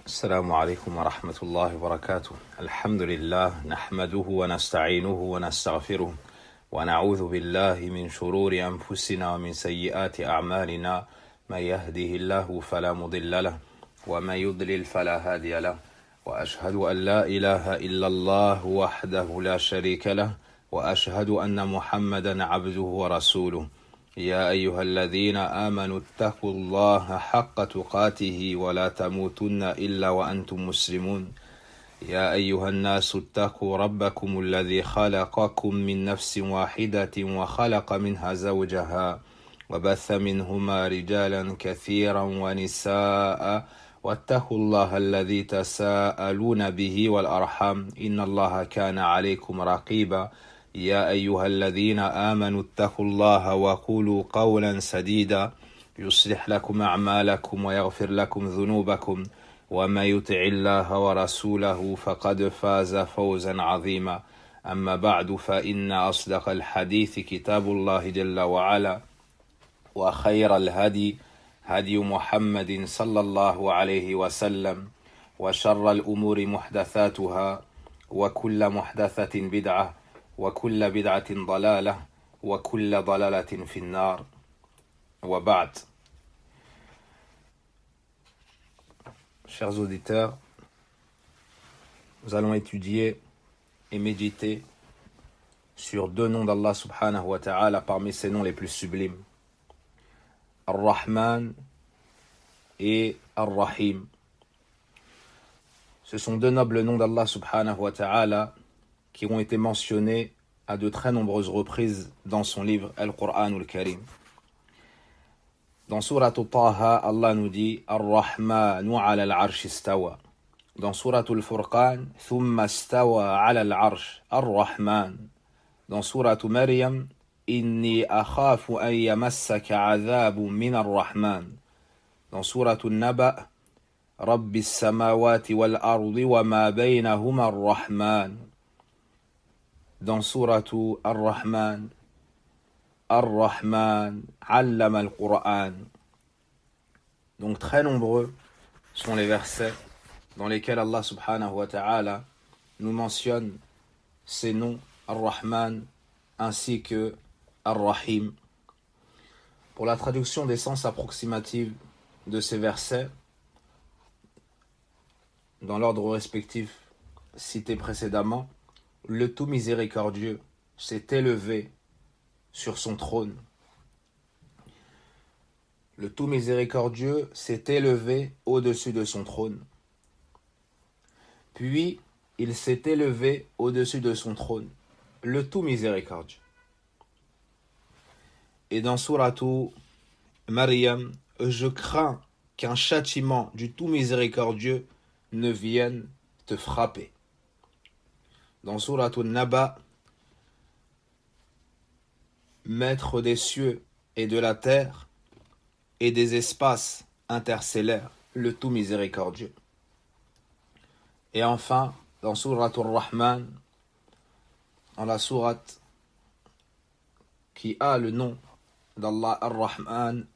السلام عليكم ورحمة الله وبركاته. الحمد لله نحمده ونستعينه ونستغفره ونعوذ بالله من شرور أنفسنا ومن سيئات أعمالنا. من يهده الله فلا مضل له ومن يضلل فلا هادي له، وأشهد أن لا إله إلا الله وحده لا شريك له، وأشهد أن محمدا عبده ورسوله. يا أيها الذين آمنوا اتقوا الله حق تقاته ولا تموتن إلا وأنتم مسلمون. يا أيها الناس اتقوا ربكم الذي خلقكم من نفس واحدة وخلق منها زوجها وبث منهما رجالا كثيرا ونساء، واتقوا الله الذي تساءلون به والأرحام إن الله كان عليكم رقيبا. يا أيها الذين آمنوا اتقوا الله وقولوا قولا سديدا يصلح لكم أعمالكم ويغفر لكم ذنوبكم، ومن يطع الله ورسوله فقد فاز فوزا عظيما. أما بعد، فإن أصدق الحديث كتاب الله جل وعلا، وخير الهدي هدي محمد صلى الله عليه وسلم، وشر الأمور محدثاتها، وكل محدثة بدعة، وكل بدعة ضلالة، وكل ضلالة في النار. وبعد. Chers auditeurs, nous allons étudier et méditer sur deux noms d'Allah subhanahu wa ta'ala parmi ses noms les plus sublimes, Ar-Rahman et Ar-Rahim. Ce sont deux nobles noms d'Allah subhanahu wa ta'ala qui ont été mentionnés à de très nombreuses reprises dans son livre Al-Qur'an al-Karim. Dans Surat Taha, Allah nous dit Ar-Rahmanu ala al-Arsh istawa. Dans Surat Al-Furqan, Thumma istawa ala al-Arsh, Ar-Rahman. Dans Surat Maryam, Inni akhafu an yamassaka adhabu min Ar-Rahman. Dans Surat Al-Naba, Rabbi as-samawati wal-ardi wa ma baynahuma Ar-Rahman. Dans Suratu Ar-Rahman, Ar-Rahman, Allama al-Qur'an. Donc très nombreux sont les versets dans lesquels Allah subhanahu wa ta'ala nous mentionne ces noms, Ar-Rahman ainsi que Ar-Rahim. Pour la traduction des sens approximatifs de ces versets, dans l'ordre respectif cité précédemment, le tout miséricordieux s'est élevé sur son trône. Le tout miséricordieux s'est élevé au-dessus de son trône. Puis, il s'est élevé au-dessus de son trône, le tout miséricordieux. Et dans Suratu Maryam, je crains qu'un châtiment du tout miséricordieux ne vienne te frapper. Dans Surat Al-Naba, maître des cieux et de la terre et des espaces interstellaires, le tout miséricordieux. Et enfin, dans Surat Al-Rahman, dans la sourate qui a le nom d'Allah Ar-Rahman,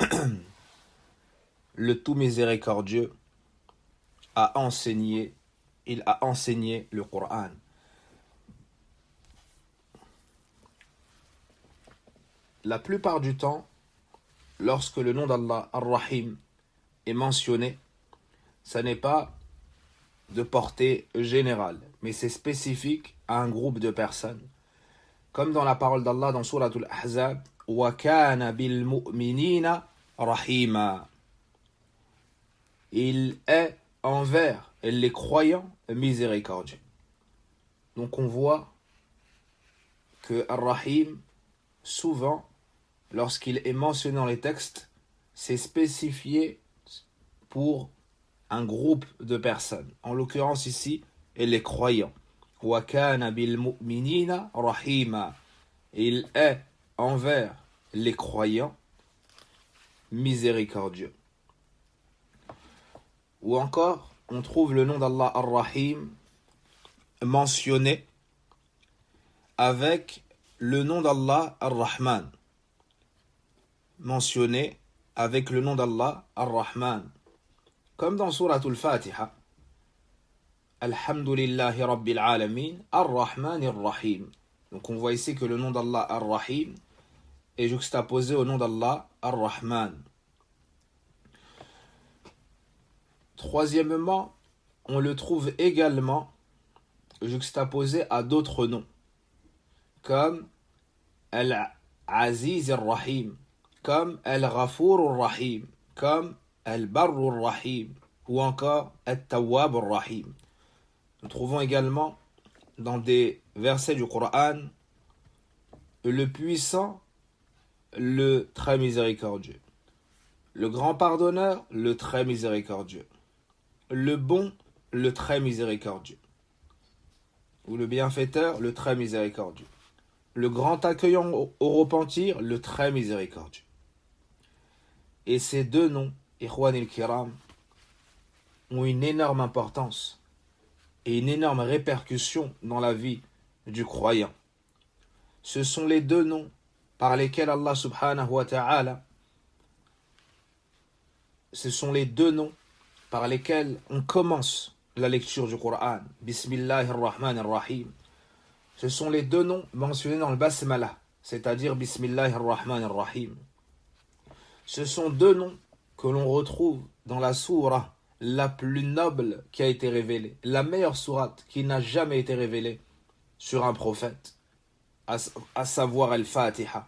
le tout miséricordieux il a enseigné le Coran. La plupart du temps, lorsque le nom d'Allah Ar-Rahim est mentionné, ça n'est pas de portée générale, mais c'est spécifique à un groupe de personnes. Comme dans la parole d'Allah dans Surat Al-Ahzab, wa kana bil mu'minina rahima. Il est envers les croyants miséricordieux. Donc on voit que Ar-Rahim, souvent, lorsqu'il est mentionné dans les textes, c'est spécifié pour un groupe de personnes. En l'occurrence ici, les croyants. Wa kana bil mu'minina rahima. Il est envers les croyants miséricordieux. Ou encore, on trouve le nom d'Allah Ar-Rahim mentionné avec le nom d'Allah Ar-Rahman, mentionné avec le nom d'Allah Ar-Rahman. Comme dans Surat Al-Fatiha, Alhamdulillahi Rabbil Alamin, Ar-Rahman Ar-Rahim. Donc on voit ici que le nom d'Allah Ar-Rahim est juxtaposé au nom d'Allah Ar-Rahman. Troisièmement, on le trouve également juxtaposé à d'autres noms, comme Al-Aziz Ar-Rahim, comme Al-Ghafour Ar-Rahim, comme Al-Barr Ar-Rahim, ou encore Al-Tawwab Ar-Rahim. Nous trouvons également dans des versets du Coran le puissant, le très miséricordieux, le grand pardonneur, le très miséricordieux, le bon, le très miséricordieux, ou le bienfaiteur, le très miséricordieux, le grand accueillant au repentir, le très miséricordieux. Et ces deux noms, Ikhwan el-Kiram, ont une énorme importance et une énorme répercussion dans la vie du croyant. Ce sont les deux noms par lesquels Allah subhanahu wa ta'ala, ce sont les deux noms par lesquels on commence la lecture du Coran. Bismillahir Rahmanir Rahim. Ce sont les deux noms mentionnés dans le Basmala, c'est-à-dire Bismillahir Rahmanir Rahim. Ce sont deux noms que l'on retrouve dans la sourate la plus noble qui a été révélée, la meilleure sourate qui n'a jamais été révélée sur un prophète, à savoir Al-Fatiha.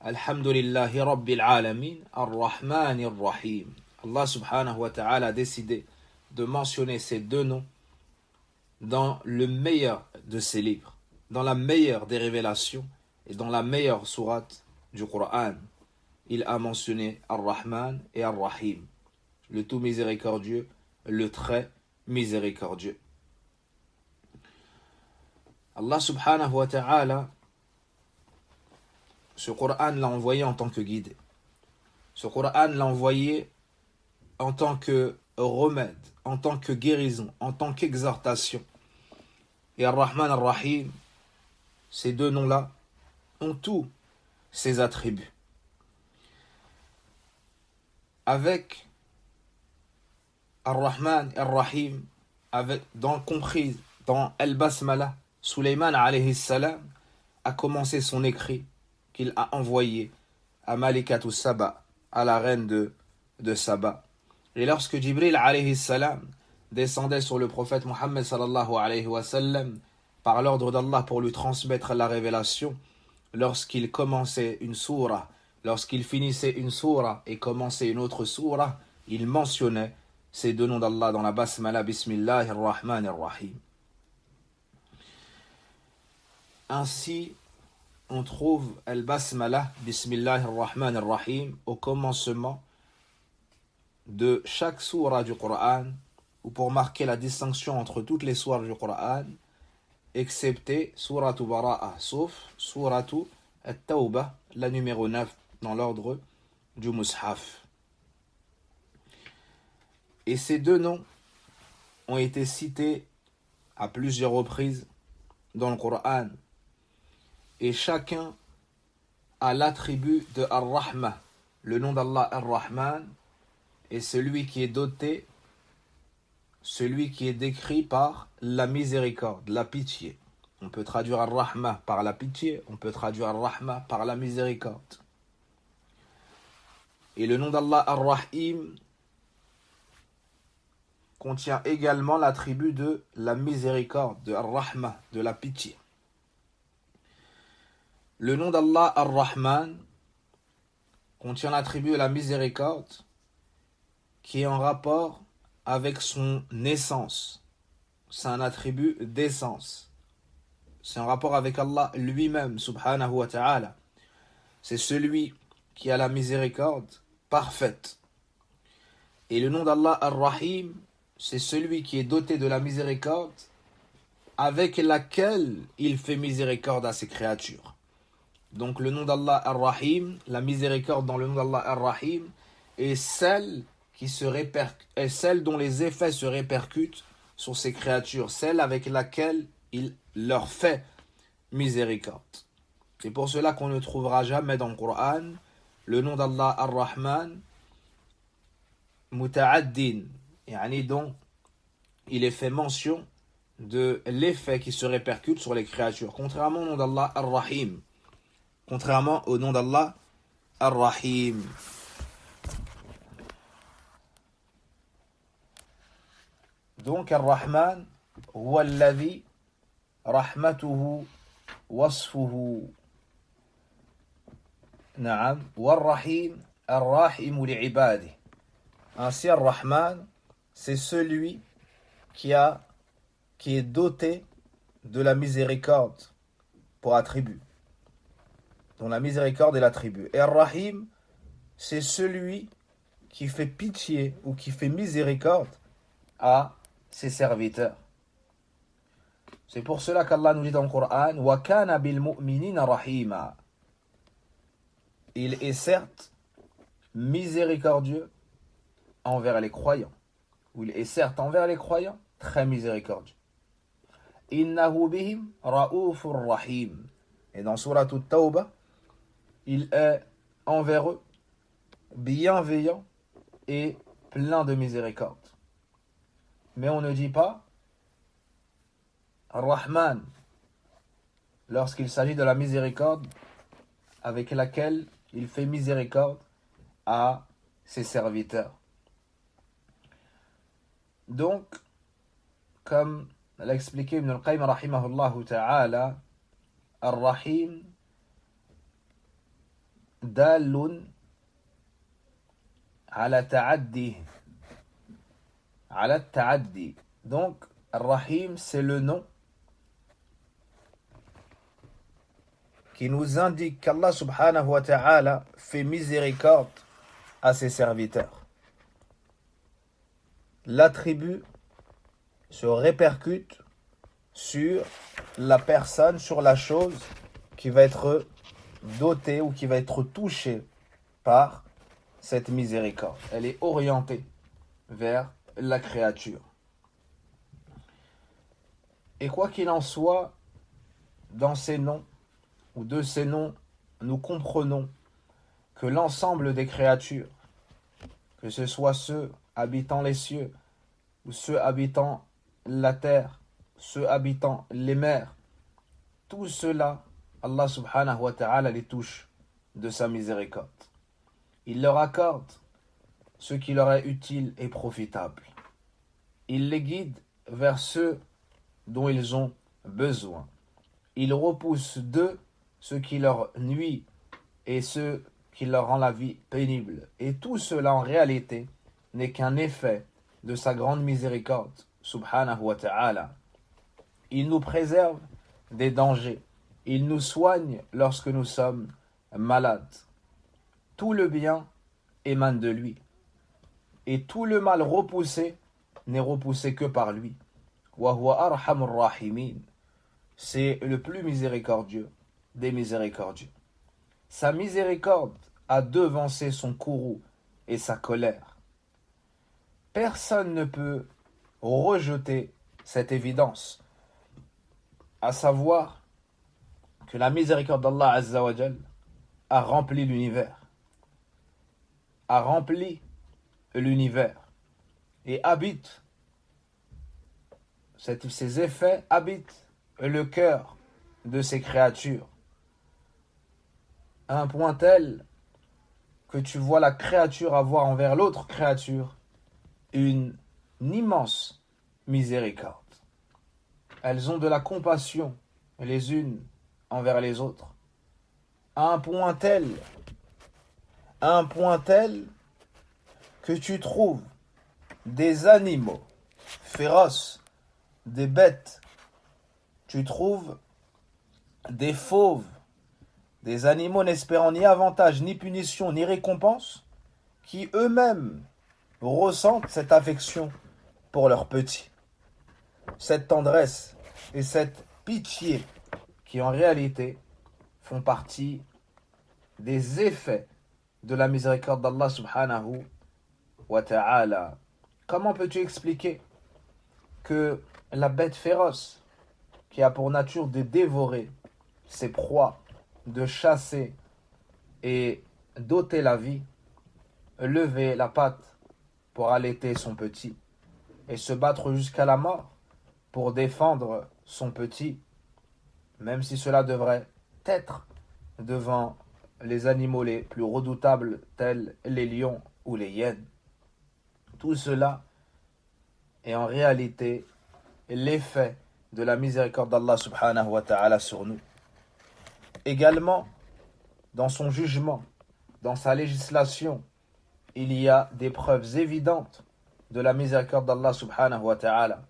Alhamdulillahi Rabbil Alamin, Ar-Rahman Ar-Rahim. Allah subhanahu wa ta'ala a décidé de mentionner ces deux noms dans le meilleur de ses livres, dans la meilleure des révélations et dans la meilleure sourate du Coran. Il a mentionné Ar-Rahman et Ar-Rahim, le tout miséricordieux, le très miséricordieux. Allah subhanahu wa ta'ala, ce Coran l'a envoyé en tant que guide. Ce Coran l'a envoyé en tant que remède, en tant que guérison, en tant qu'exhortation. Et Ar-Rahman Ar-Rahim, ces deux noms-là ont tous ces attributs. Avec Ar-Rahman Ar-Rahim, compris dans Al-Basmala, Sulayman alayhi salam a commencé son écrit qu'il a envoyé à Malikatou Saba, à la reine de Saba. Et lorsque Jibril alayhi salam descendait sur le prophète Mohammed sallallahu alayhi wa sallam par l'ordre d'Allah pour lui transmettre la révélation, lorsqu'il commençait une sourate, lorsqu'il finissait une sourate et commençait une autre sourate, il mentionnait ces deux noms d'Allah dans la Basmala, Bismillahir Rahmanir Rahim. Ainsi, on trouve Al-Basmala, Bismillahir Rahmanir Rahim, au commencement de chaque sourate du Coran, ou pour marquer la distinction entre toutes les sourates du Coran, excepté Suratu Bara'a, sauf Suratu At-Tawbah, la numéro 9 dans l'ordre du Mus'haf. Et ces deux noms ont été cités à plusieurs reprises dans le Coran. Et chacun a l'attribut de Ar-Rahma. Le nom d'Allah Ar-Rahman est celui qui est doté, celui qui est décrit par la miséricorde, la pitié. On peut traduire Ar-Rahma par la pitié, on peut traduire Ar-Rahma par la miséricorde. Et le nom d'Allah Ar-Rahim contient également l'attribut de la miséricorde, de Ar-Rahma, de la pitié. Le nom d'Allah Ar-Rahman contient l'attribut de la miséricorde qui est en rapport avec son essence. C'est un attribut d'essence. C'est en rapport avec Allah lui-même, subhanahu wa ta'ala. C'est celui qui a la miséricorde parfaite. Et le nom d'Allah Ar-Rahim, c'est celui qui est doté de la miséricorde avec laquelle il fait miséricorde à ses créatures. Donc le nom d'Allah Ar-Rahim, la miséricorde dans le nom d'Allah Ar-Rahim, est celle dont les effets se répercutent sur ses créatures, celle avec laquelle il leur fait miséricorde. C'est pour cela qu'on ne trouvera jamais dans le Coran le nom d'Allah Ar-Rahman muta'addin, yani dont il est fait mention de l'effet qui se répercute sur les créatures, contrairement au nom d'Allah Ar-Rahim. Contrairement au nom d'Allah Ar-Rahim. Donc Ar-Rahman huwa alladhi rahmatuhu wasfuhu. Na'am. War-Rahim Ar-Rahim li'ibadihi. Ainsi Ar-Rahman, c'est celui qui est doté de la miséricorde pour attribut, dont la miséricorde est l'attribut. Et Ar-Rahim, c'est celui qui fait pitié ou qui fait miséricorde à ses serviteurs. C'est pour cela qu'Allah nous dit dans le Coran, wa kana bil mu'minina rahima. Il est certes miséricordieux envers les croyants. Ou il est certes envers les croyants très miséricordieux. Innahu bihim ra'ufur rahim. Et dans Surah At-Tawbah, il est envers eux bienveillant et plein de miséricorde. Mais on ne dit pas Ar-Rahman lorsqu'il s'agit de la miséricorde avec laquelle il fait miséricorde à ses serviteurs. Donc, comme l'a expliqué Ibn al-Qayyim rahimahullah ta'ala, Ar-Rahim dalun ala ta'addi. Ala ta'addi. Donc, Ar-Rahim, c'est le nom qui nous indique qu'Allah subhanahu wa ta'ala fait miséricorde à ses serviteurs. L'attribut se répercute sur la personne, sur la chose qui va être dotée ou qui va être touchée par cette miséricorde. Elle est orientée vers la créature. Et quoi qu'il en soit, dans ces noms, ou de ces noms, nous comprenons que l'ensemble des créatures, que ce soit ceux habitant les cieux, ou ceux habitant la terre, ceux habitant les mers, tout cela, Allah subhanahu wa ta'ala les touche de sa miséricorde. Il leur accorde ce qui leur est utile et profitable. Il les guide vers ceux dont ils ont besoin. Il repousse d'eux ce qui leur nuit et ce qui leur rend la vie pénible. Et tout cela en réalité n'est qu'un effet de sa grande miséricorde, subhanahu wa ta'ala. Il nous préserve des dangers. Il nous soigne lorsque nous sommes malades. Tout le bien émane de lui. Et tout le mal repoussé n'est repoussé que par lui. Wa huwa arhamur rahimin. C'est le plus miséricordieux des miséricordieux. Sa miséricorde a devancé son courroux et sa colère. Personne ne peut rejeter cette évidence, à savoir que la miséricorde d'Allah Azza wa Jal a rempli l'univers, et habite, ces effets habitent le cœur de ces créatures, à un point tel que tu vois la créature avoir envers l'autre créature une immense miséricorde. Elles ont de la compassion les unes envers les autres, à un point tel que tu trouves des animaux féroces, des bêtes, tu trouves des fauves, des animaux n'espérant ni avantage, ni punition, ni récompense, qui eux-mêmes ressentent cette affection pour leurs petits, cette tendresse et cette pitié qui en réalité font partie des effets de la miséricorde d'Allah subhanahu wa ta'ala. Comment peux-tu expliquer que la bête féroce qui a pour nature de dévorer ses proies, de chasser et d'ôter la vie, lever la patte pour allaiter son petit, et se battre jusqu'à la mort pour défendre son petit, même si cela devrait être devant les animaux les plus redoutables tels les lions ou les hyènes. Tout cela est en réalité l'effet de la miséricorde d'Allah subhanahu wa ta'ala sur nous. Également, dans son jugement, dans sa législation, il y a des preuves évidentes de la miséricorde d'Allah subhanahu wa ta'ala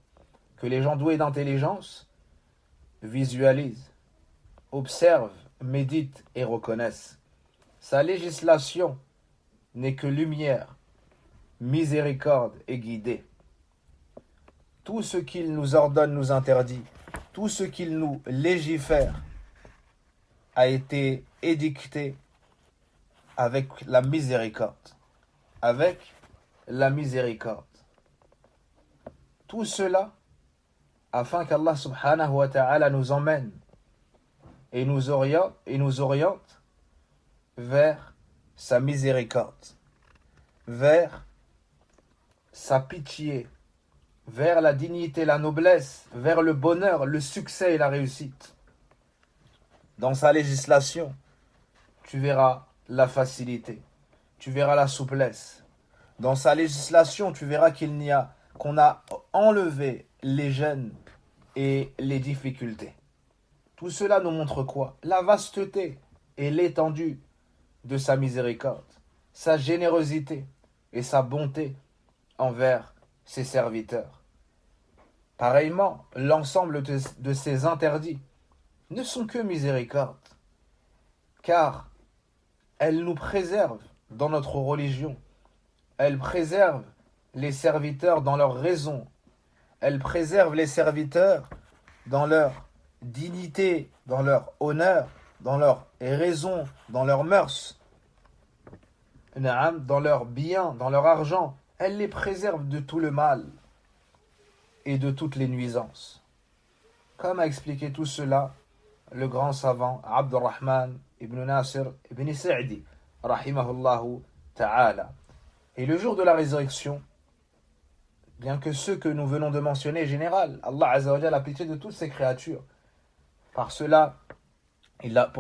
que les gens doués d'intelligence visualisent, observent, méditent et reconnaissent. Sa législation n'est que lumière, miséricorde et guidée. Tout ce qu'il nous ordonne nous interdit, tout ce qu'il nous légifère a été édicté avec la miséricorde. Avec la miséricorde. Tout cela afin qu'Allah subhanahu wa ta'ala nous emmène et nous oriente vers sa miséricorde, vers sa pitié, vers la dignité, la noblesse, vers le bonheur, le succès et la réussite. Dans sa législation, tu verras la facilité, tu verras la souplesse. Dans sa législation, tu verras qu'on a enlevé les gênes et les difficultés. Tout cela nous montre quoi? La vasteté et l'étendue de sa miséricorde, sa générosité et sa bonté envers ses serviteurs. Pareillement, l'ensemble de ces interdits ne sont que miséricorde, car elles nous préservent dans notre religion, elles préservent les serviteurs dans leur raison, elles préservent les serviteurs dans leur dignité, dans leur honneur, dans leur raison, dans leurs mœurs, dans leurs biens, dans leur argent. Elles les préservent de tout le mal et de toutes les nuisances. Comme a expliqué tout cela le grand savant Abdurrahman ibn Nasir ibn Sa'di, rahimahullahu ta'ala. Et le jour de la résurrection, bien que ceux que nous venons de mentionner est général, Allah Azza wa Jalla a pitié de toutes ses créatures. Pour cela, il a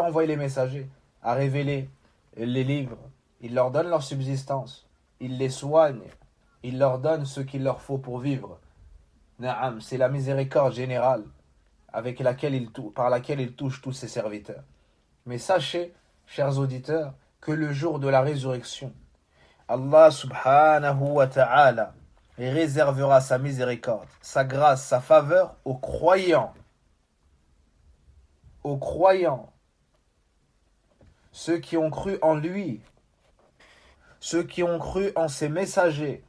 envoyé les messagers à révéler les livres. Il leur donne leur subsistance. Il les soigne. Il leur donne ce qu'il leur faut pour vivre. Na'am, c'est la miséricorde générale par laquelle il touche tous ses serviteurs. Mais sachez, chers auditeurs, que le jour de la résurrection, Allah subhanahu wa ta'ala réservera sa miséricorde, sa grâce, sa faveur aux croyants. Aux croyants, ceux qui ont cru en lui, ceux qui ont cru en ses messagers.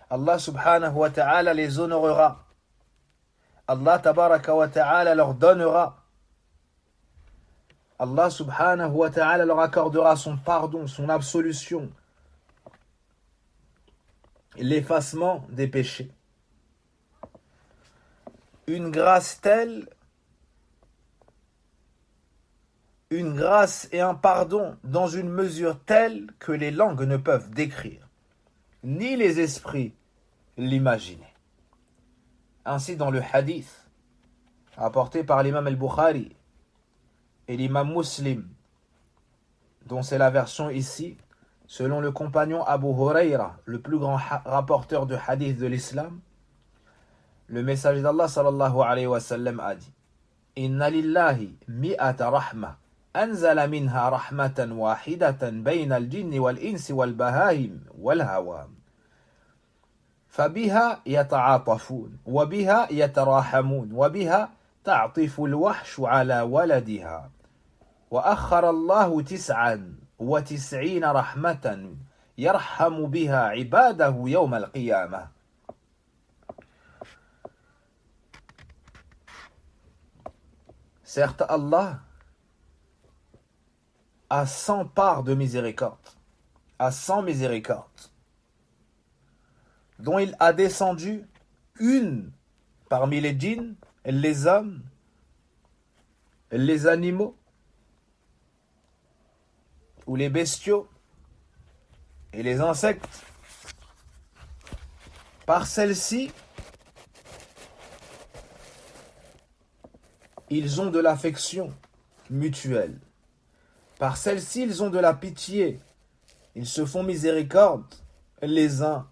Allah subhanahu wa ta'ala les honorera. Allah tabaraka wa ta'ala leur donnera. Allah subhanahu wa ta'ala leur accordera son pardon, son absolution, l'effacement des péchés. Une grâce et un pardon dans une mesure telle que les langues ne peuvent décrire, ni les esprits l'imaginer. Ainsi dans le hadith apporté par l'imam al-Bukhari et l'imam Muslim, dont c'est la version ici, selon le compagnon Abu Huraira, le plus grand rapporteur de hadith de l'islam, le messager d'Allah sallallahu alayhi wa sallam a dit: Inna lillahi mi'ata rahma أنزل منها رحمة واحدة بين الجن والإنس والبهائم والهوام فبها يتعاطفون وبها يتراحمون وبها تعطف الوحش على ولدها وأخر الله 99 رحمة يرحم بها عباده يوم القيامة. Certes, Allah à 100 parts de miséricorde, à 100 miséricordes, dont il a descendu une parmi les djinns, les hommes, les animaux, ou les bestiaux, et les insectes, Par celle-ci, ils ont de l'affection mutuelle. Par celle-ci, ils ont de la pitié. Ils se font miséricorde les uns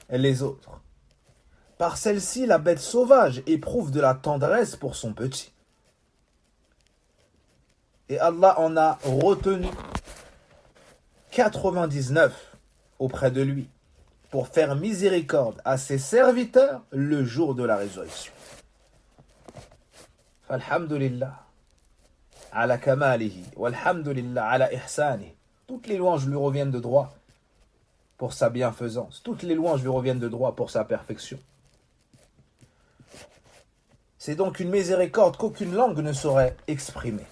et les autres. Par celle-ci, la bête sauvage éprouve de la tendresse pour son petit. Et Allah en a retenu 99 auprès de lui pour faire miséricorde à ses serviteurs le jour de la résurrection. Alhamdulillah ala kamalihi walhamdulillah ala ihsani. Toutes les louanges lui reviennent de droit pour sa bienfaisance. Toutes les louanges lui reviennent de droit pour sa perfection. C'est donc une miséricorde qu'aucune langue ne saurait exprimer,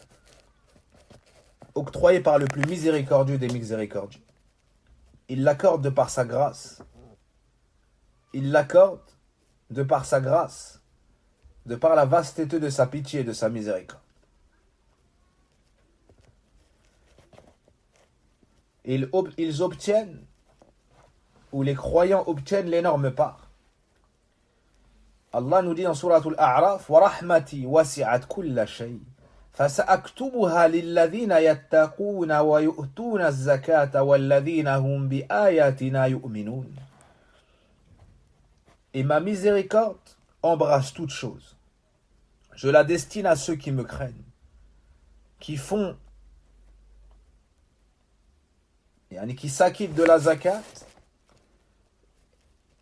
octroyée par le plus miséricordieux des miséricordieux. Il l'accorde de par sa grâce. Il l'accorde de par sa grâce, de par la vasteté de sa pitié et de sa miséricorde. Ils obtiennent, ou les croyants obtiennent l'énorme part. Allah nous dit dans Surat Al-A'raf, وَرَحْمَتِي وَسِعَتْ كُلَّ شَيْءٍ فَسَأَكْتُبُهَا لِلَّذِينَ يَتَّقُونَ وَيُؤْتُونَ الزَّكَاةَ وَالَّذِينَ هُمْ بِآيَاتِنَا يُؤْمِنُونَ. Et ma miséricorde embrasse toutes choses. Je la destine à ceux qui me craignent, qui font, qui s'acquittent de la zakat,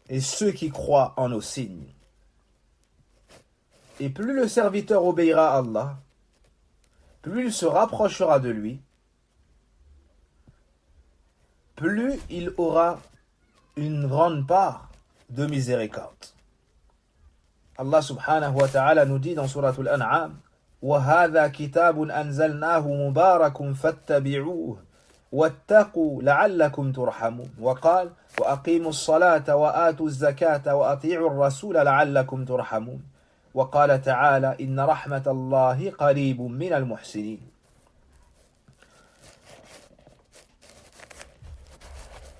et ceux qui croient en nos signes. Et plus le serviteur obéira à Allah, plus il se rapprochera de lui, plus il aura une grande part de miséricorde. Allah subhanahu wa ta'ala nous dit dans Surat Al-An'am, وَهَذَا كِتَابٌ أَنزَلْنَاهُ مُبَارَكٌ فَاتَّبِعُوهُ وَاتَّقُوا لَعَلَّكُمْ تُرْحَمُونَ وقال وَأَقِيمُوا الصَّلَاةَ وَآتُوا الزَّكَاةَ وَأَطِيعُوا الرَّسُولَ لَعَلَّكُمْ تُرْحَمُونَ وقال تعالى إن رحمة الله قريب من المحسنين.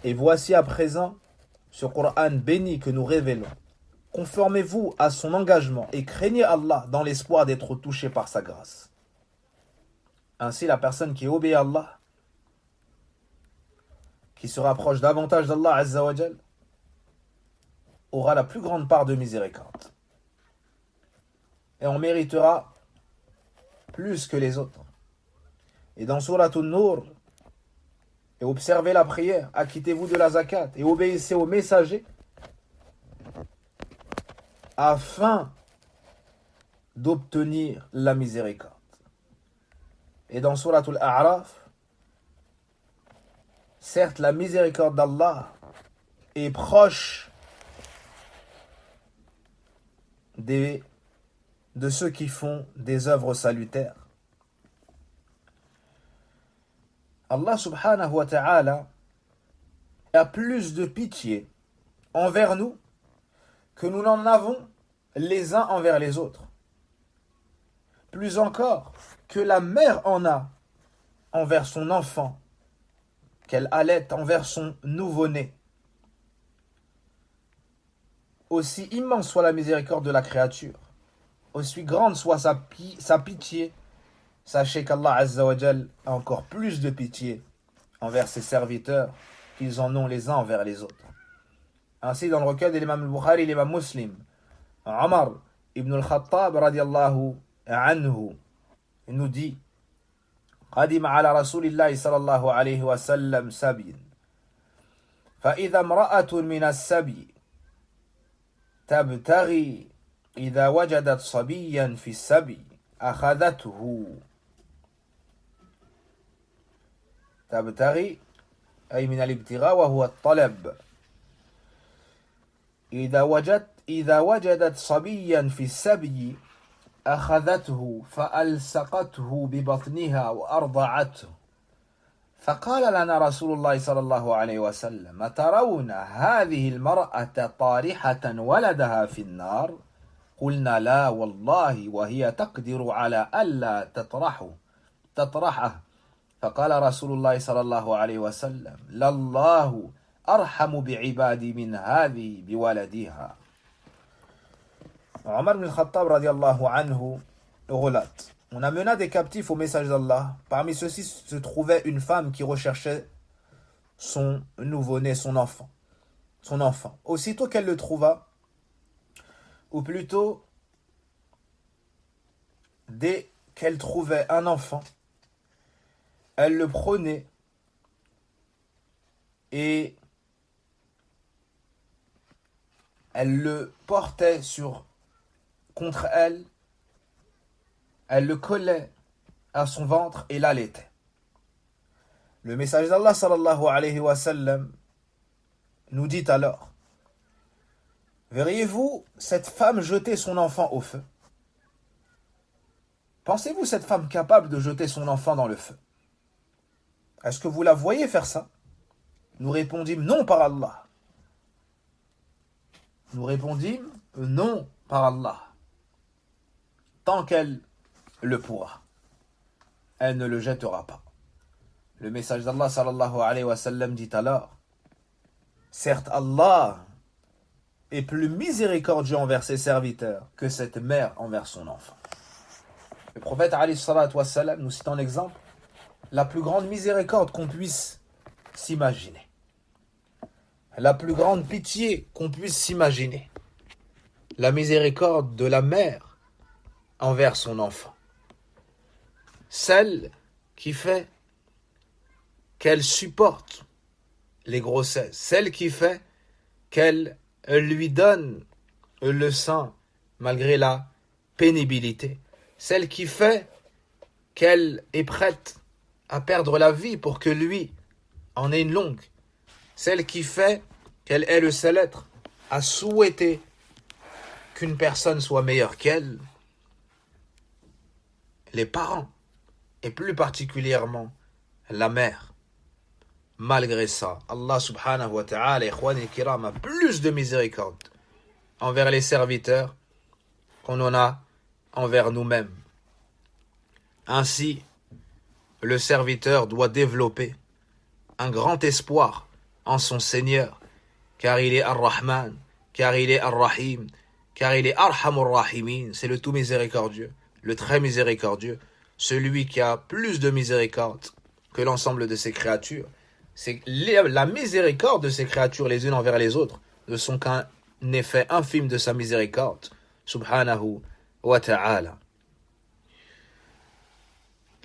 Et voici à présent ce Coran béni que nous révélons. Conformez-vous à son engagement et craignez Allah dans l'espoir d'être touché par sa grâce. Ainsi, la personne qui obéit à Allah, qui se rapproche davantage d'Allah Azza wa Jal, aura la plus grande part de miséricorde. Et on méritera plus que les autres. Et dans Surat An-Nur, et observez la prière, acquittez-vous de la zakat et obéissez aux messagers afin d'obtenir la miséricorde. Et dans Surat Al-A'raf, certes la miséricorde d'Allah est proche de ceux qui font des œuvres salutaires. Allah subhanahu wa ta'ala a plus de pitié envers nous que nous n'en avons les uns envers les autres. Plus encore que la mère en a envers son enfant, qu'elle allait envers son nouveau-né. Aussi immense soit la miséricorde de la créature, aussi grande soit sa pitié, sachez qu'Allah Azza wa Jal a encore plus de pitié envers ses serviteurs qu'ils en ont les uns envers les autres. Ainsi, dans le recueil de l'imam al-Bukhari et l'imam Muslim, Omar ibn al-Khattab radiallahu anhu nous dit قدم على رسول الله صلى الله عليه وسلم سبي فإذا امرأة من السبي تبتغي إذا وجدت صبيا في السبي أخذته تبتغي أي من الابتغاء وهو الطلب إذا وجدت صبيا في السبي أخذته فألصقته ببطنها وأرضعته فقال لنا رسول الله صلى الله عليه وسلم أترون هذه المرأة طارحة ولدها في النار قلنا لا والله وهي تقدر على ألا تطرحه فقال رسول الله صلى الله عليه وسلم لله أرحم بعبادي من هذه بولدها. Omar ibn al-Khattab radiallahu anhu relate: on amena des captifs au message d'Allah. Parmi ceux-ci se trouvait une femme qui recherchait son nouveau-né, son enfant. Aussitôt qu'elle le trouva, ou plutôt dès qu'elle trouvait un enfant, elle le prenait et elle le portait contre elle, elle le collait à son ventre et l'allaitait. Le messager d'Allah sallallahu alayhi wa sallam nous dit alors: verriez-vous cette femme jeter son enfant au feu? Pensez-vous cette femme capable de jeter son enfant dans le feu? Est-ce que vous la voyez faire ça? Nous répondîmes: non, par Allah. Non, par Allah. Tant qu'elle le pourra, elle ne le jettera pas. Le message d'Allah sallallahu alayhi wa sallam dit alors: certes, Allah est plus miséricordieux envers ses serviteurs que cette mère envers son enfant. Le prophète alayhi salatu wa sallam nous cite en exemple la plus grande miséricorde qu'on puisse s'imaginer, la plus grande pitié qu'on puisse s'imaginer, la miséricorde de la mère envers son enfant, celle qui fait qu'elle supporte les grossesses, celle qui fait qu'elle lui donne le sein malgré la pénibilité, celle qui fait qu'elle est prête à perdre la vie pour que lui en ait une longue, celle qui fait qu'elle est le seul être à souhaiter qu'une personne soit meilleure qu'elle, les parents, et plus particulièrement la mère. Malgré ça, Allah subhanahu wa ta'ala, ikhwani kiram, a plus de miséricorde envers les serviteurs qu'on en a envers nous-mêmes. Ainsi, le serviteur doit développer un grand espoir en son Seigneur, car il est Ar-Rahman, car il est Ar-Rahim, car il est Arhamur Rahimin, c'est le tout miséricordieux, le très miséricordieux, celui qui a plus de miséricorde que l'ensemble de ses créatures. C'est la miséricorde de ces créatures les unes envers les autres ne sont qu'un effet infime de sa miséricorde, subhanahu wa ta'ala.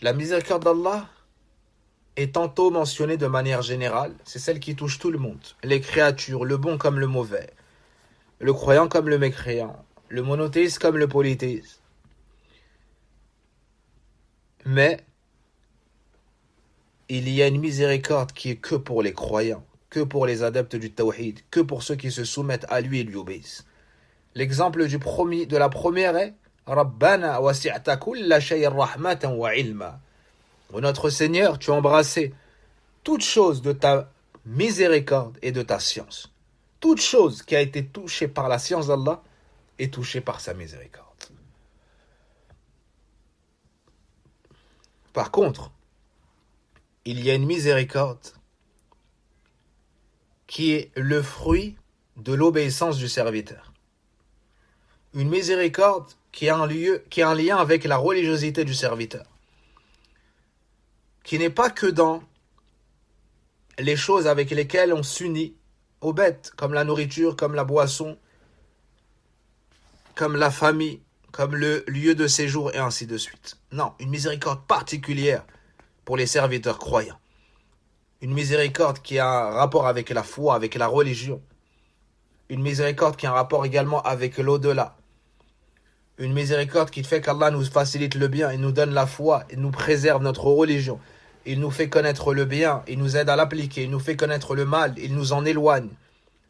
La miséricorde d'Allah est tantôt mentionnée de manière générale, c'est celle qui touche tout le monde, les créatures, le bon comme le mauvais, le croyant comme le mécréant, le monothéiste comme le polythéiste. Mais il y a une miséricorde qui est que pour les croyants, que pour les adeptes du tawhid, que pour ceux qui se soumettent à lui et lui obéissent. L'exemple de la première est Rabbana wasi'ta kulla shay'in rahmatan wa ilma. Ô notre Seigneur, tu as embrassé toute chose de ta miséricorde et de ta science. Toute chose qui a été touchée par la science d'Allah est touchée par sa miséricorde. Par contre, il y a une miséricorde qui est le fruit de l'obéissance du serviteur. Une miséricorde qui a un lien avec la religiosité du serviteur. Qui n'est pas que dans les choses avec lesquelles on s'unit aux bêtes, comme la nourriture, comme la boisson, comme la famille, comme le lieu de séjour et ainsi de suite. Non, une miséricorde particulière pour les serviteurs croyants. Une miséricorde qui a un rapport avec la foi, avec la religion. Une miséricorde qui a un rapport également avec l'au-delà. Une miséricorde qui fait qu'Allah nous facilite le bien, il nous donne la foi, il nous préserve notre religion. Il nous fait connaître le bien, il nous aide à l'appliquer, il nous fait connaître le mal, il nous en éloigne.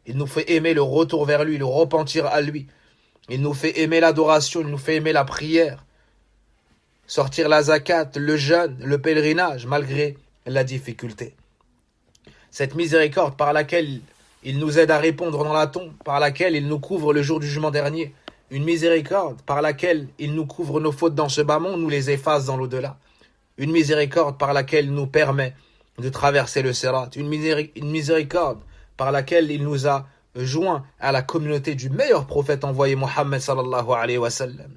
Il nous fait aimer le retour vers lui, le repentir à lui. Il nous fait aimer l'adoration, il nous fait aimer la prière. Sortir la zakat, le jeûne, le pèlerinage, malgré la difficulté. Cette miséricorde par laquelle il nous aide à répondre dans la tombe, par laquelle il nous couvre le jour du jugement dernier. Une miséricorde par laquelle il nous couvre nos fautes dans ce bas monde, nous les efface dans l'au-delà. Une miséricorde par laquelle il nous permet de traverser le Sirat. Une miséricorde par laquelle il nous a joints à la communauté du meilleur prophète envoyé Mohammed sallallahu alayhi wa sallam.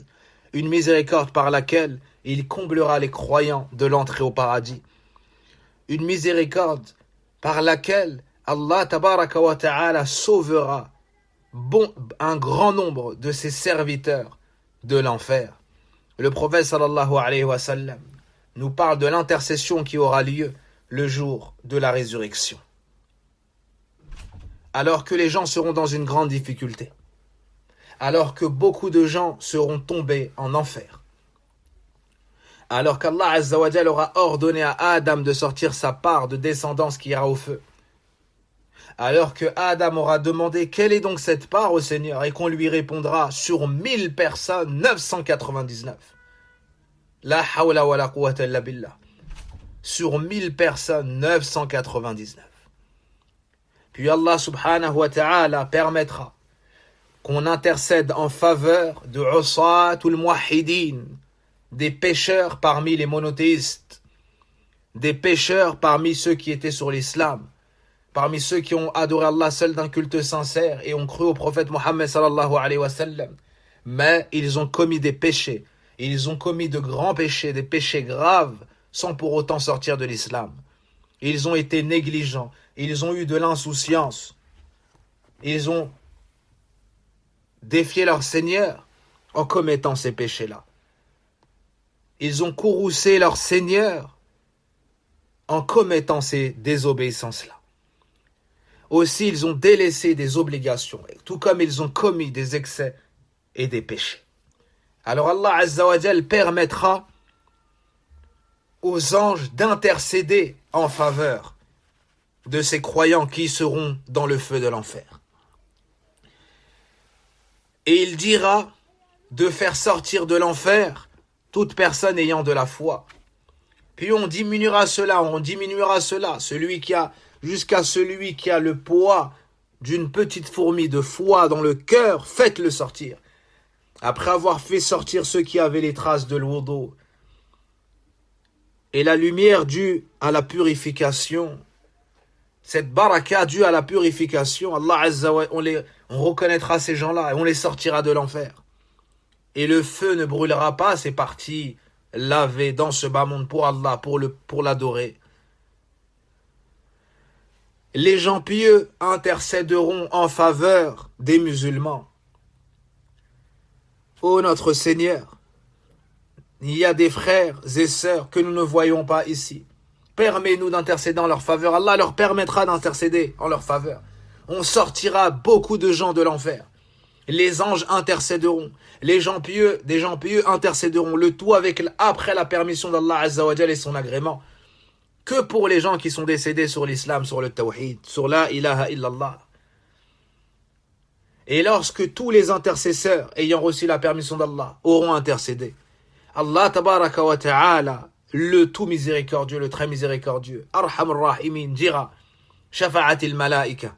Une miséricorde par laquelle il comblera les croyants de l'entrée au paradis. Une miséricorde par laquelle Allah tabaraka wa ta'ala sauvera un grand nombre de ses serviteurs de l'enfer. Le prophète sallallahu alayhi wa sallam nous parle de l'intercession qui aura lieu le jour de la résurrection. Alors que les gens seront dans une grande difficulté, alors que beaucoup de gens seront tombés en enfer, alors qu'Allah Azza wa Jal aura ordonné à Adam de sortir sa part de descendance qui ira au feu, alors que Adam aura demandé quelle est donc cette part au Seigneur et qu'on lui répondra sur 1000 personnes, 999. La hawla wa la quwwata illa billah. Sur 1000 personnes, 999. Puis Allah subhanahu wa ta'ala permettra qu'on intercède en faveur de usatul muwahhidin, des pécheurs parmi les monothéistes, des pécheurs parmi ceux qui étaient sur l'islam, parmi ceux qui ont adoré Allah seul d'un culte sincère et ont cru au prophète Mohammed sallallahu alayhi wa sallam. Mais ils ont commis des péchés, ils ont commis de grands péchés, des péchés graves, sans pour autant sortir de l'islam. Ils ont été négligents, ils ont eu de l'insouciance, ils ont défié leur Seigneur en commettant ces péchés-là. Ils ont courroucé leur Seigneur en commettant ces désobéissances-là. Aussi, ils ont délaissé des obligations, tout comme ils ont commis des excès et des péchés. Alors Allah Azza wa Jal permettra aux anges d'intercéder en faveur de ces croyants qui seront dans le feu de l'enfer. Et il dira de faire sortir de l'enfer toute personne ayant de la foi. Puis on diminuera cela, jusqu'à celui qui a le poids d'une petite fourmi de foi dans le cœur, faites-le sortir. Après avoir fait sortir ceux qui avaient les traces de l'wudu, et la lumière due à la purification, cette baraka due à la purification, Allah Azza wa on reconnaîtra ces gens-là et on les sortira de l'enfer. Et le feu ne brûlera pas ces parties lavées dans ce bas monde pour Allah, pour l'adorer. Les gens pieux intercéderont en faveur des musulmans. Ô notre Seigneur, il y a des frères et sœurs que nous ne voyons pas ici. Permets-nous d'intercéder en leur faveur. Allah leur permettra d'intercéder en leur faveur. On sortira beaucoup de gens de l'enfer. Les anges intercéderont. Des gens pieux intercéderont. Le tout après la permission d'Allah Azza wa Jal et son agrément. Que pour les gens qui sont décédés sur l'islam, sur le tawhid, sur la ilaha illallah. Et lorsque tous les intercesseurs ayant reçu la permission d'Allah auront intercédé, Allah tabaraka wa ta'ala, le tout miséricordieux, le très miséricordieux, Arhamur Rahimin, dira Shafa'atil malaika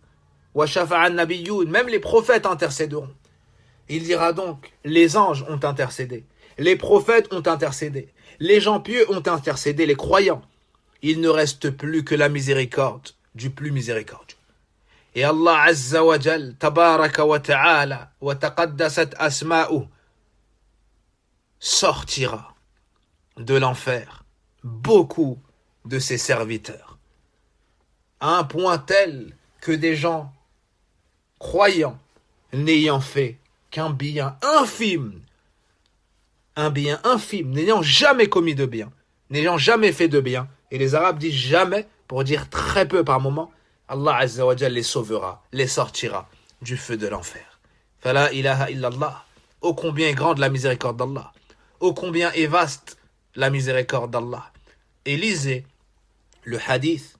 wa shafa'an nabiyyun, même les prophètes intercéderont. Il dira donc, les anges ont intercédé, les prophètes ont intercédé, les gens pieux ont intercédé, les croyants. Il ne reste plus que la miséricorde du plus miséricordieux. Et Allah Azza wa Jal, tabaraka wa ta'ala, wa taqaddasat asma'u, sortira de l'enfer beaucoup de ses serviteurs. À un point tel que des gens croyants, n'ayant fait qu'un bien infime, n'ayant jamais commis de bien, n'ayant jamais fait de bien, et les Arabes disent jamais, pour dire très peu par moment, Allah Azza wa Jal les sauvera, les sortira du feu de l'enfer. Fala ilaha illallah. Ô combien est grande la miséricorde d'Allah. Ô combien est vaste la miséricorde d'Allah. Et lisez le hadith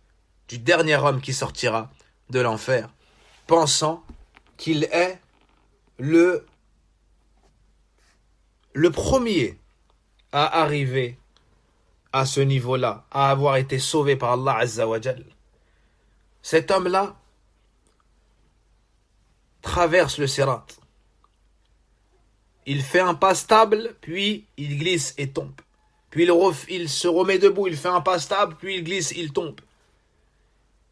du dernier homme qui sortira de l'enfer, pensant qu'il est le premier à arriver à ce niveau-là, à avoir été sauvé par Allah Azza wa Jal. Cet homme-là traverse le sirat. Il fait un pas stable, puis il glisse et tombe. Puis il se remet debout, il fait un pas stable, puis il glisse, il tombe.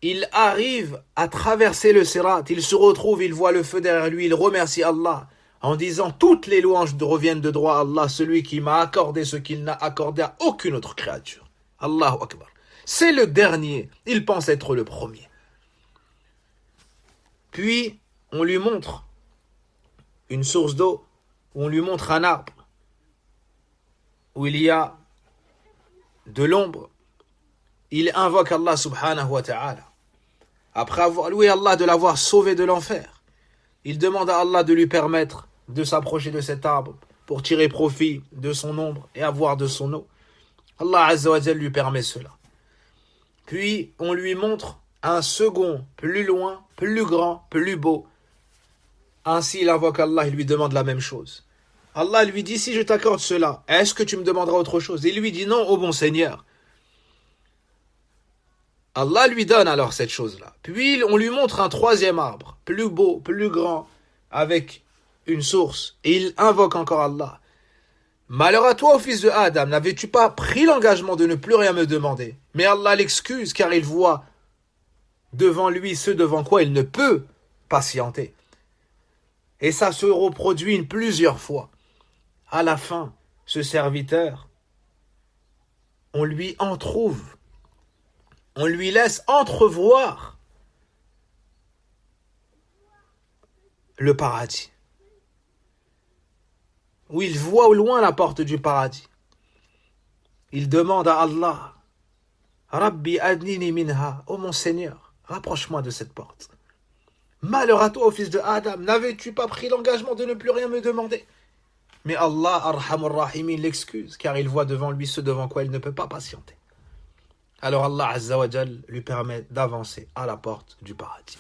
il arrive à traverser le Sirat, il se retrouve, il voit le feu derrière lui, il remercie Allah en disant toutes les louanges reviennent de droit à Allah, celui qui m'a accordé ce qu'il n'a accordé à aucune autre créature. Allahu Akbar. C'est le dernier, il pense être le premier. Puis, on lui montre une source d'eau, on lui montre un arbre où il y a de l'ombre. Il invoque Allah subhanahu wa ta'ala. Après avoir loué Allah de l'avoir sauvé de l'enfer, il demande à Allah de lui permettre de s'approcher de cet arbre pour tirer profit de son ombre et avoir de son eau. Allah Azza wa Jal lui permet cela. Puis on lui montre un second, plus loin, plus grand, plus beau. Ainsi il invoque Allah, il lui demande la même chose. Allah lui dit, si je t'accorde cela, est-ce que tu me demanderas autre chose? Il lui dit non, ô bon Seigneur. Allah lui donne alors cette chose-là. Puis on lui montre un troisième arbre, plus beau, plus grand, avec une source. Et il invoque encore Allah. Malheur à toi, ô fils de Adam, n'avais-tu pas pris l'engagement de ne plus rien me demander? Mais Allah l'excuse car il voit devant lui ce devant quoi il ne peut patienter. Et ça se reproduit plusieurs fois. À la fin, ce serviteur, on lui en trouve. On lui laisse entrevoir le paradis. Où il voit au loin la porte du paradis. Il demande à Allah, Rabbi adnini minha, ô mon Seigneur, rapproche-moi de cette porte. Malheur à toi, ô fils de Adam, n'avais-tu pas pris l'engagement de ne plus rien me demander? Mais Allah, Arhamur Rahimin, l'excuse, car il voit devant lui ce devant quoi il ne peut pas patienter. Alors Allah Azza wa Jal lui permet d'avancer à la porte du paradis.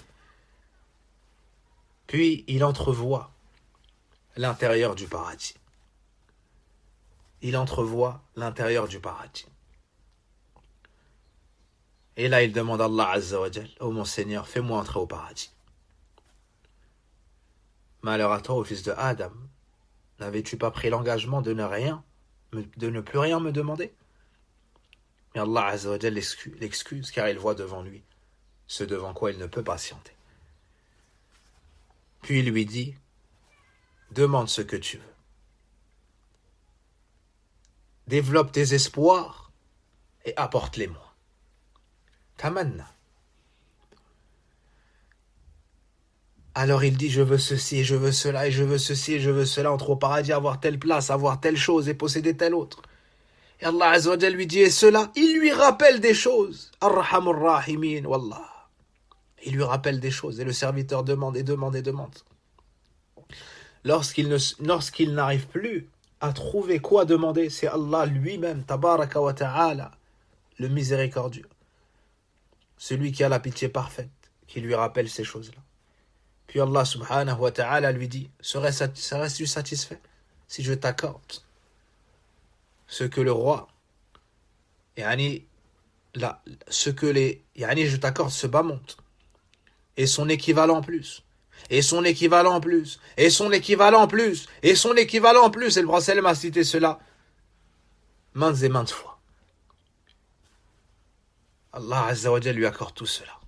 Puis il entrevoit l'intérieur du paradis. Il entrevoit l'intérieur du paradis. Et là il demande à Allah Azza wa Jal, ô mon Seigneur, fais-moi entrer au paradis. Malheur à toi, ô fils de Adam, n'avais-tu pas pris l'engagement de ne plus rien me demander? Mais Allah Azza wa Jal l'excuse car il voit devant lui ce devant quoi il ne peut patienter. Puis il lui dit, demande ce que tu veux. Développe tes espoirs et apporte-les-moi. Tamanna. Alors il dit, je veux ceci et je veux cela et je veux ceci et je veux cela, entrer au paradis, avoir telle place, avoir telle chose et posséder telle autre. Et Allah Azza wa Jal lui dit, et cela, il lui rappelle des choses. Arhamur Rahimin, Wallah. Il lui rappelle des choses et le serviteur demande et demande et demande. Lorsqu'il n'arrive plus à trouver quoi demander, c'est Allah lui-même, Tabaraka wa Ta'ala, le miséricordieux. Celui qui a la pitié parfaite, qui lui rappelle ces choses-là. Puis Allah subhanahu wa ta'ala lui dit, serais-tu satisfait si je t'accorde ce que le roi, je t'accorde ce bas monte, et son équivalent plus, et son équivalent plus, et son équivalent plus, et son équivalent plus, et le prophète a cité cela maintes et maintes fois. Allah Azza wa Jalla lui accorde tout cela.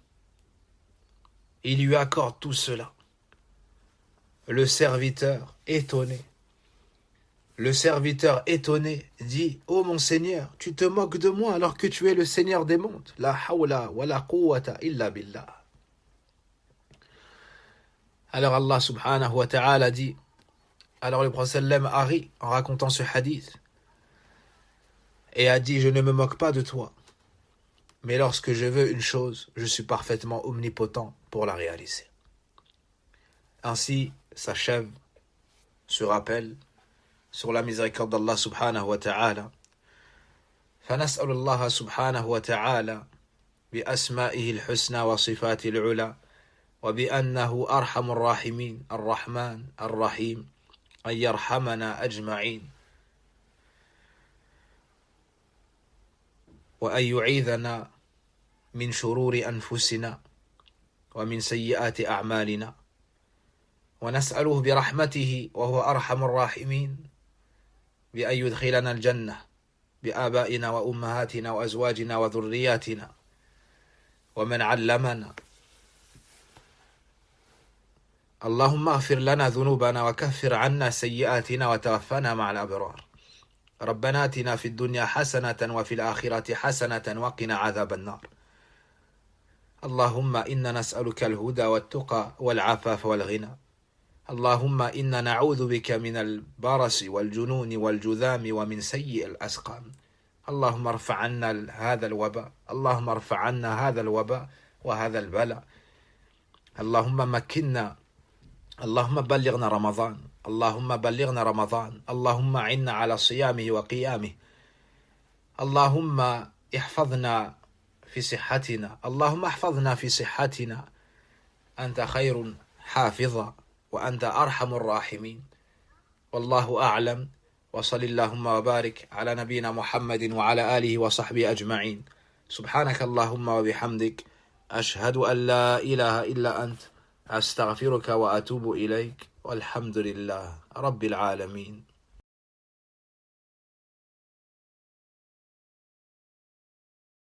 Il lui accorde tout cela. Le serviteur étonné dit, ô mon Seigneur, tu te moques de moi alors que tu es le Seigneur des mondes. La hawla wa la quwwata illa billah. Alors Allah subhanahu wa ta'ala dit, alors le prophète a ri en racontant ce hadith et a dit, je ne me moque pas de toi, mais lorsque je veux une chose, je suis parfaitement omnipotent pour la réaliser. Ainsi s'achève ce rappel sur la miséricorde d'Allah subhanahu wa ta'ala. فنسأل الله سبحانه وتعالى بأسمائه الحسنى وصفاته العلى وبأنه أرحم الراحمين الرحمن الرحيم أن يرحمنا أجمعين وأن يعيذنا من شرور أنفسنا ومن سيئات أعمالنا ونسأله برحمته وهو أرحم الراحمين بأن يدخلنا الجنة بآبائنا وأمهاتنا وأزواجنا وذرياتنا ومن علمنا. اللهم اغفر لنا ذنوبنا وكفر عنا سيئاتنا وتوفنا مع الأبرار. ربنا آتنا في الدنيا حسنة وفي الآخرة حسنة وقنا عذاب النار. اللهم إنا نسألك الهدى والتقى والعفاف والغنى. اللهم إنا نعوذ بك من البرص والجنون والجذام ومن سيء الأسقام. اللهم ارفع عنا هذا الوباء. اللهم ارفع عنا هذا الوباء وهذا البلاء. اللهم مكنا. اللهم بلغنا رمضان. اللهم بلغنا رمضان. اللهم عنا على صيامه وقيامه. اللهم احفظنا في صحتنا. اللهم احفظنا في صحتنا. أنت خير حافظا وأنت أرحم الراحمين. والله أعلم. وصل اللهم وبارك على نبينا محمد وعلى آله وصحبه أجمعين. سبحانك اللهم وبحمدك أشهد أن لا إله إلا أنت أستغفرك وأتوب إليك والحمد لله رب العالمين.